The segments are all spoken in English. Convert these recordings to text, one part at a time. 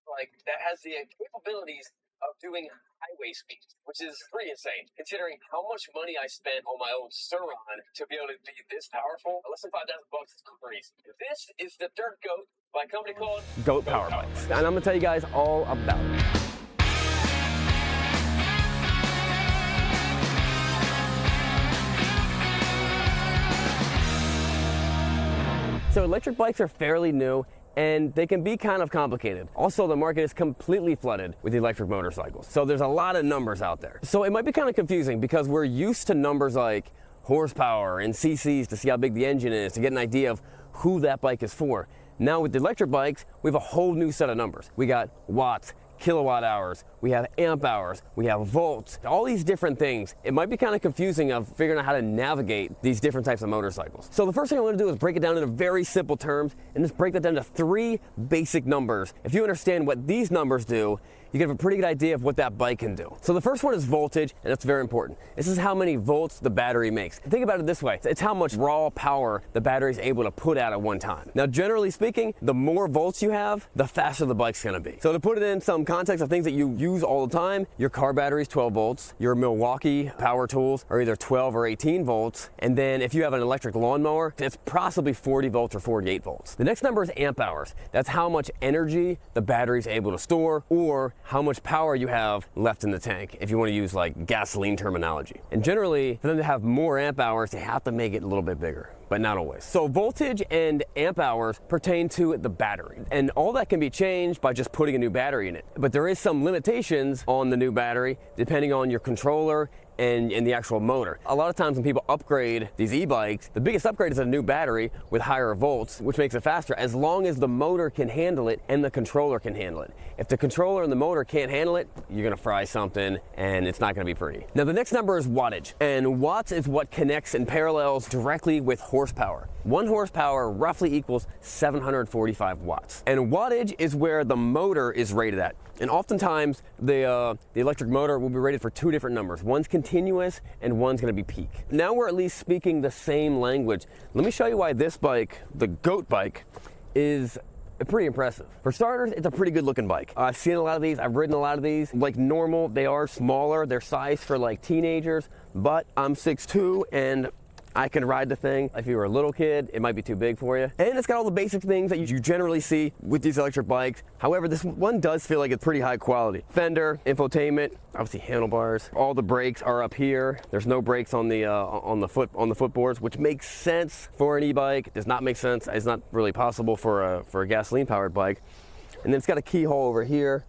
bike that has the capabilities of doing highway speeds, which is pretty insane, considering how much money I spent on my old Talron to be able to be this powerful. Less than $5,000 is crazy. This is the Dirt Goat by a company called Goat Power Bikes. And I'm gonna tell you guys all about it. So electric bikes are fairly new, and they can be kind of complicated. Also, the market is completely flooded with electric motorcycles. So there's a lot of numbers out there. So it might be kind of confusing because we're used to numbers like horsepower and cc's to see how big the engine is, to get an idea of who that bike is for. Now with the electric bikes, we have a whole new set of numbers. We got watts, kilowatt hours, we have amp hours, we have volts, all these different things. It might be kind of confusing of figuring out how to navigate these different types of motorcycles. So the first thing I want to do is break it down into very simple terms and just break that down to 3 basic numbers. If you understand what these numbers do, you can have a pretty good idea of what that bike can do. So the first one is voltage, and that's very important. This is how many volts the battery makes. Think about it this way. It's how much raw power the battery is able to put out at one time. Now, generally speaking, the more volts you have, the faster the bike's gonna be. So to put it in some context of things that you use all the time, your car battery is 12 volts, your Milwaukee power tools are either 12 or 18 volts, and then if you have an electric lawnmower, it's possibly 40 volts or 48 volts. The next number is amp hours. That's how much energy the battery is able to store, or how much power you have left in the tank, if you want to use like gasoline terminology. And generally, for them to have more amp hours, they have to make it a little bit bigger, but not always. So voltage and amp hours pertain to the battery, and all that can be changed by just putting a new battery in it. But there is some limitations on the new battery depending on your controller and the actual motor. A lot of times when people upgrade these e-bikes, the biggest upgrade is a new battery with higher volts, which makes it faster, as long as the motor can handle it and the controller can handle it. If the controller and the motor can't handle it, you're gonna fry something and it's not gonna be pretty. Now the next number is wattage, and watts is what connects and parallels directly with horsepower. 1 horsepower roughly equals 745 watts. And wattage is where the motor is rated at. And oftentimes, the electric motor will be rated for 2 different numbers. One's continuous and one's gonna be peak. Now we're at least speaking the same language. Let me show you why this bike, the Goat bike, is pretty impressive. For starters, it's a pretty good looking bike. I've seen a lot of these, I've ridden a lot of these. Like normal, they are smaller, they're sized for like teenagers, but I'm 6'2" and I can ride the thing. If you were a little kid, it might be too big for you. And it's got all the basic things that you generally see with these electric bikes. However, this one does feel like it's pretty high quality. Fender, infotainment, obviously handlebars. All the brakes are up here. There's no brakes on the footboards, which makes sense for an e-bike. Does not make sense. It's not really possible for a gasoline powered bike. And then it's got a keyhole over here.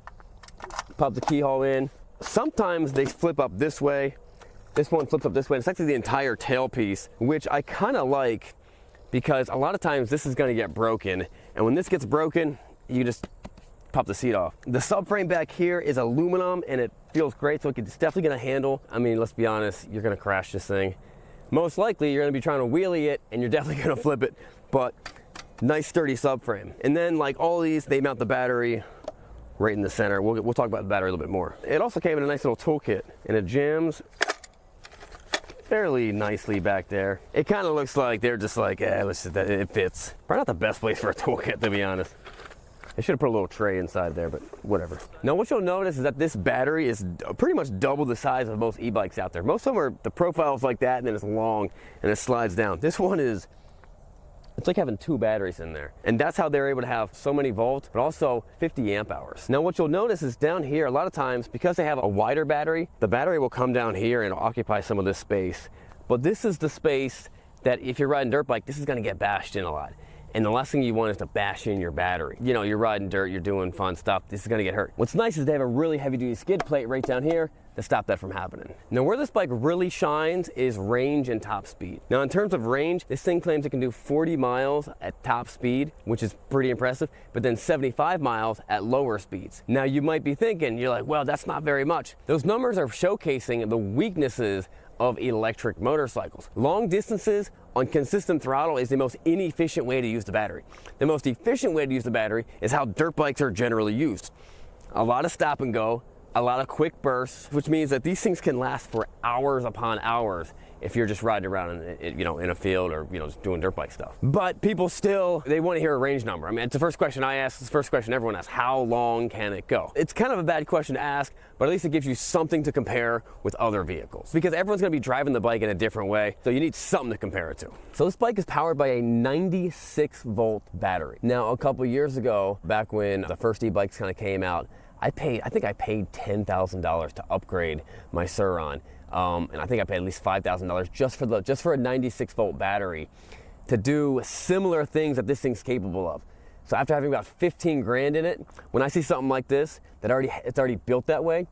Pop the keyhole in. Sometimes they flip up this way. This one flips up this way. It's actually the entire tailpiece, which I kind of like because a lot of times this is going to get broken. And when this gets broken, you just pop the seat off. The subframe back here is aluminum and it feels great, so it's definitely going to handle. I mean, let's be honest, you're going to crash this thing. Most likely you're going to be trying to wheelie it and you're definitely going to flip it, but nice sturdy subframe. And then like all these, they mount the battery right in the center. We'll talk about the battery a little bit more. It also came in a nice little toolkit, and it jams fairly nicely back there. It kind of looks like they're just like, it fits. Probably not the best place for a toolkit, to be honest. I should have put a little tray inside there, but whatever. Now what you'll notice is that this battery is pretty much double the size of most e-bikes out there. Most of them are, the profile's like that, and then it's long and it slides down. This one is, it's like having 2 batteries in there. And that's how they're able to have so many volts, but also 50 amp hours. Now what you'll notice is down here, a lot of times, because they have a wider battery, the battery will come down here and occupy some of this space. But this is the space that if you're riding dirt bike, this is gonna get bashed in a lot. And the last thing you want is to bash in your battery. You know, you're riding dirt, you're doing fun stuff, this is gonna get hurt. What's nice is they have a really heavy duty skid plate right down here to stop that from happening. Now where this bike really shines is range and top speed. Now in terms of range, this thing claims it can do 40 miles at top speed, which is pretty impressive, but then 75 miles at lower speeds. Now you might be thinking, you're like, well, that's not very much. Those numbers are showcasing the weaknesses of electric motorcycles. Long distances on consistent throttle is the most inefficient way to use the battery. The most efficient way to use the battery is how dirt bikes are generally used. A lot of stop and go, a lot of quick bursts, which means that these things can last for hours upon hours if you're just riding around in a field or just doing dirt bike stuff. But people still, they want to hear a range number. I mean, it's the first question I ask, it's the first question everyone asks: how long can it go? It's kind of a bad question to ask, but at least it gives you something to compare with other vehicles, because everyone's going to be driving the bike in a different way, so you need something to compare it to. So this bike is powered by a 96 volt battery. Now, a couple years ago, back when the first e-bikes kind of came out, I think I paid $10,000 to upgrade my Talron, and I think I paid at least $5,000 just for a 96 volt battery to do similar things that this thing's capable of. So after having about 15 grand in it, when I see something like this it's already built that way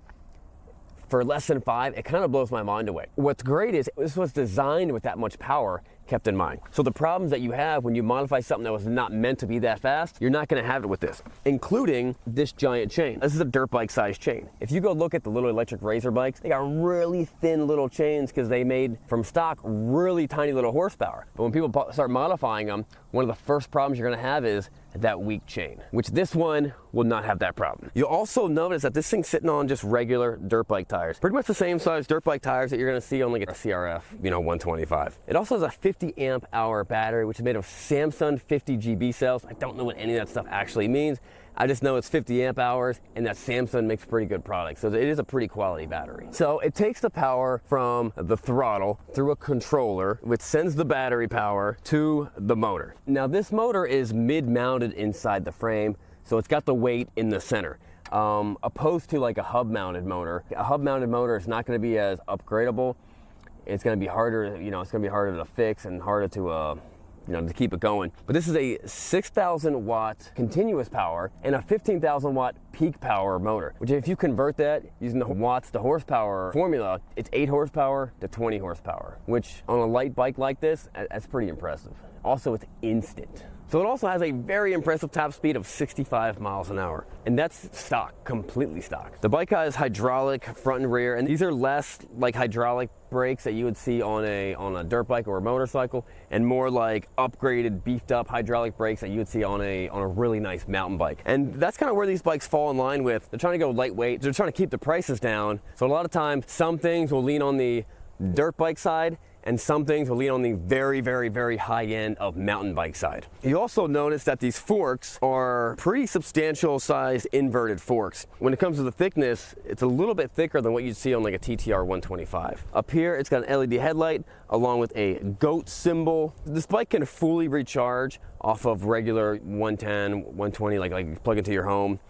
for less than 5, it kind of blows my mind away. What's great is this was designed with that much power kept in mind. So the problems that you have when you modify something that was not meant to be that fast, you're not going to have it with this, including this giant chain. This is a dirt bike sized chain. If you go look at the little electric racer bikes, they got really thin little chains because they made from stock really tiny little horsepower. But when people start modifying them, one of the first problems you're going to have is that weak chain, which this one will not have that problem. You'll also notice that this thing's sitting on just regular dirt bike tires, pretty much the same size dirt bike tires that you're going to see on like a CRF 125. It also has a 50 amp hour battery, which is made of Samsung 50 GB cells. I don't know what any of that stuff actually means. I just know it's 50 amp hours and that Samsung makes pretty good products. So it is a pretty quality battery. So it takes the power from the throttle through a controller, which sends the battery power to the motor. Now this motor is mid-mounted inside the frame, so it's got the weight in the center. Opposed to like a hub-mounted motor. A hub-mounted motor is not going to be as upgradable. It's going to be harder, it's going to be harder to fix and harder to to keep it going. But this is a 6,000 watt continuous power and a 15,000 watt peak power motor, which if you convert that using the watts to horsepower formula, it's 8 horsepower to 20 horsepower, which on a light bike like this, that's pretty impressive. Also, it's instant. So it also has a very impressive top speed of 65 miles an hour. And that's stock, completely stock. The bike has hydraulic front and rear, and these are less like hydraulic brakes that you would see on a dirt bike or a motorcycle, and more like upgraded, beefed up hydraulic brakes that you would see on a really nice mountain bike. And that's kind of where these bikes fall in line with. They're trying to go lightweight, they're trying to keep the prices down. So a lot of times, some things will lean on the dirt bike side, and some things will lean on the very, very, very high end of mountain bike side. You also notice that these forks are pretty substantial sized inverted forks. When it comes to the thickness, it's a little bit thicker than what you'd see on like a TTR 125. Up here, it's got an LED headlight along with a goat symbol. This bike can fully recharge off of regular 110, 120, like you plug into your home.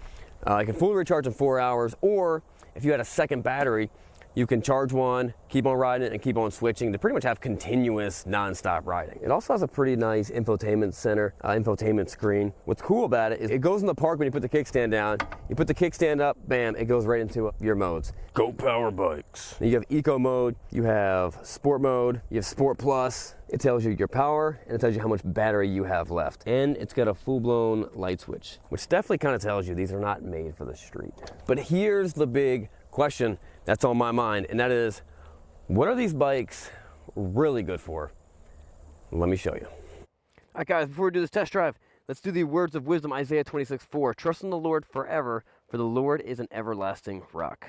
It can fully recharge in 4 hours, or if you had a second battery, you can charge one, keep on riding it, and keep on switching to pretty much have continuous non-stop riding. It also has a pretty nice infotainment center, infotainment screen. What's cool about it is it goes in the park when you put the kickstand down. You put the kickstand up, bam, it goes right into your modes. Go Power Bikes. You have Eco mode, you have Sport mode, you have Sport Plus. It tells you your power, and it tells you how much battery you have left. And it's got a full-blown light switch, which definitely kind of tells you these are not made for the street. But here's the big question that's on my mind, and that is, what are these bikes really good for? Let me show you. All right, guys, before we do this test drive, let's do the words of wisdom, Isaiah 26:4. Trust in the Lord forever, for the Lord is an everlasting rock.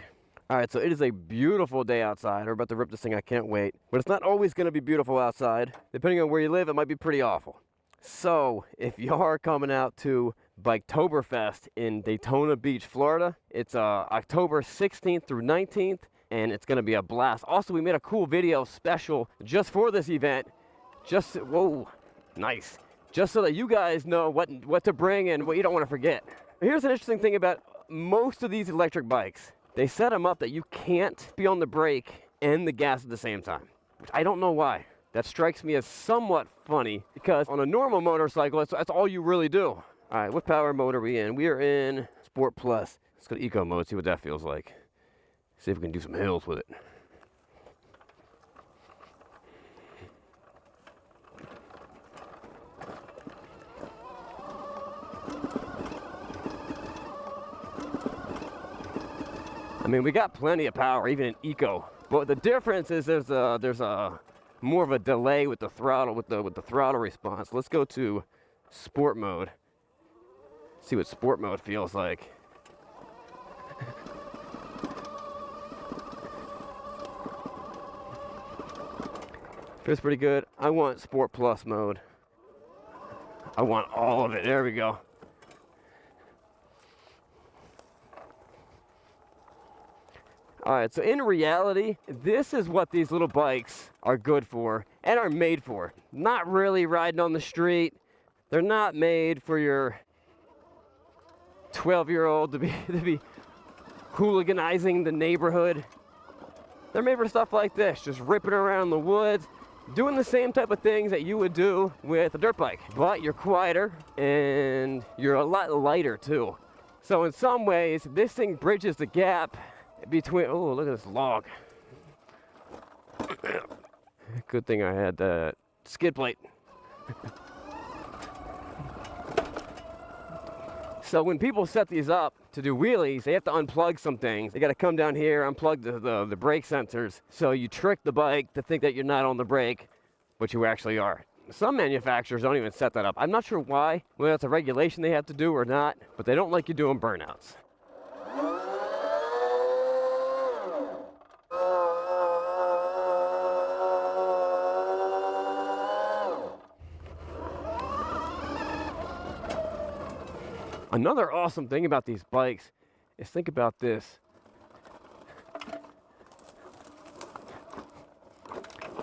All right, so it is a beautiful day outside. We're about to rip this thing. I can't wait. But it's not always going to be beautiful outside. Depending on where you live, it might be pretty awful. So if you are coming out to Biketoberfest in Daytona Beach, Florida, it's October 16th through 19th, and it's going to be a blast. Also, we made a cool video special just for this event. Whoa, nice. Just so that you guys know what to bring and what you don't want to forget. Here's an interesting thing about most of these electric bikes. They set them up that you can't be on the brake and the gas at the same time. I don't know why. That strikes me as somewhat funny, because on a normal motorcycle, that's all you really do. All right, what power mode are we in? We are in Sport Plus. Let's go to Eco mode, see what that feels like. See if we can do some hills with it. I mean, we got plenty of power, even in Eco. But the difference is there's a more of a delay with the throttle, with the throttle response. Let's go to Sport mode. See what Sport mode feels like. Feels pretty good. I want Sport Plus mode. I want all of it. There we go. All right, so in reality, this is what these little bikes are good for and are made for. Not really riding on the street. They're not made for your 12-year-old to be hooliganizing the neighborhood. They're made for stuff like this, just ripping around the woods, doing the same type of things that you would do with a dirt bike. But you're quieter and you're a lot lighter too. So in some ways, this thing bridges the gap between, oh, look at this log. Good thing I had that skid plate. So when people set these up to do wheelies, they have to unplug some things. They got to come down here, unplug the brake sensors. So you trick the bike to think that you're not on the brake, but you actually are. Some manufacturers don't even set that up. I'm not sure why, whether it's a regulation they have to do or not, but they don't like you doing burnouts. Another awesome thing about these bikes is, think about this.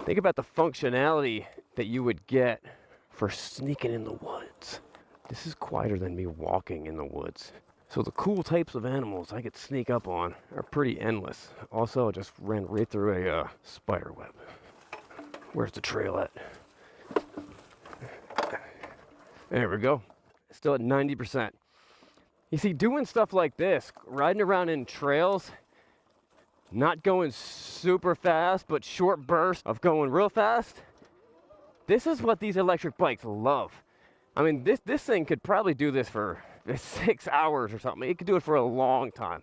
Think about the functionality that you would get for sneaking in the woods. This is quieter than me walking in the woods. So the cool types of animals I could sneak up on are pretty endless. Also, I just ran right through a spider web. Where's the trail at? There we go. Still at 90%. You see, doing stuff like this, riding around in trails, not going super fast, but short bursts of going real fast, this is what these electric bikes love. I mean, this thing could probably do this for 6 hours or something. It could do it for a long time.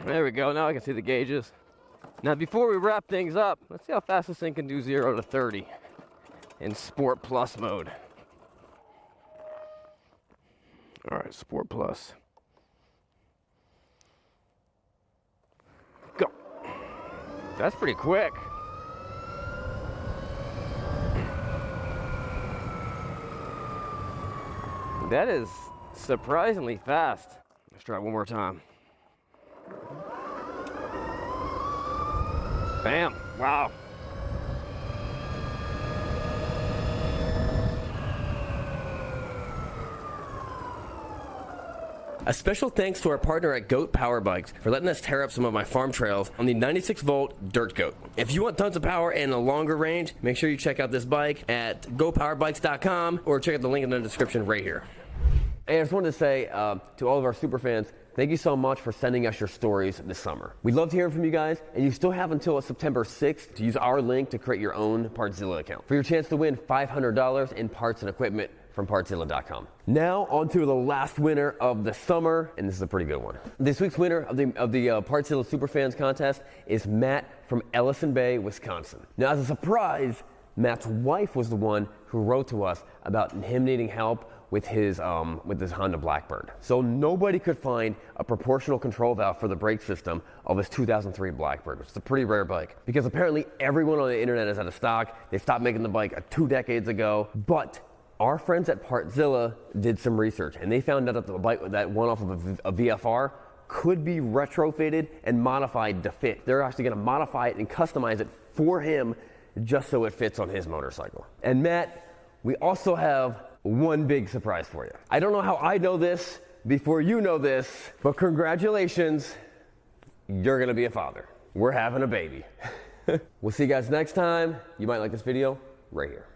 There we go, now I can see the gauges. Now before we wrap things up, let's see how fast this thing can do 0 to 30 in Sport Plus mode. All right, Sport Plus. Go. That's pretty quick. That is surprisingly fast. Let's try it one more time. Bam! Wow. A special thanks to our partner at Goat Power Bikes for letting us tear up some of my farm trails on the 96-volt Dirt Goat. If you want tons of power and a longer range, make sure you check out this bike at gopowerbikes.com or check out the link in the description right here. Hey, I just wanted to say to all of our super fans, thank you so much for sending us your stories this summer. We loved hearing from you guys, and you still have until September 6th to use our link to create your own Partzilla account for your chance to win $500 in parts and equipment from Partzilla.com. Now, on to the last winner of the summer, and this is a pretty good one. This week's winner of the Partzilla Superfans contest is Matt from Ellison Bay, Wisconsin. Now, as a surprise, Matt's wife was the one who wrote to us about him needing help with his Honda Blackbird. So nobody could find a proportional control valve for the brake system of his 2003 Blackbird, which is a pretty rare bike, because apparently everyone on the internet is out of stock. They stopped making the bike 2 decades ago. But our friends at Partzilla did some research, and they found out that the bike that went off of a VFR could be retrofitted and modified to fit. They're actually going to modify it and customize it for him just so it fits on his motorcycle. And Matt, we also have one big surprise for you. I don't know how I know this before you know this, but congratulations, you're gonna be a father. We're having a baby. We'll see you guys next time. You might like this video right here.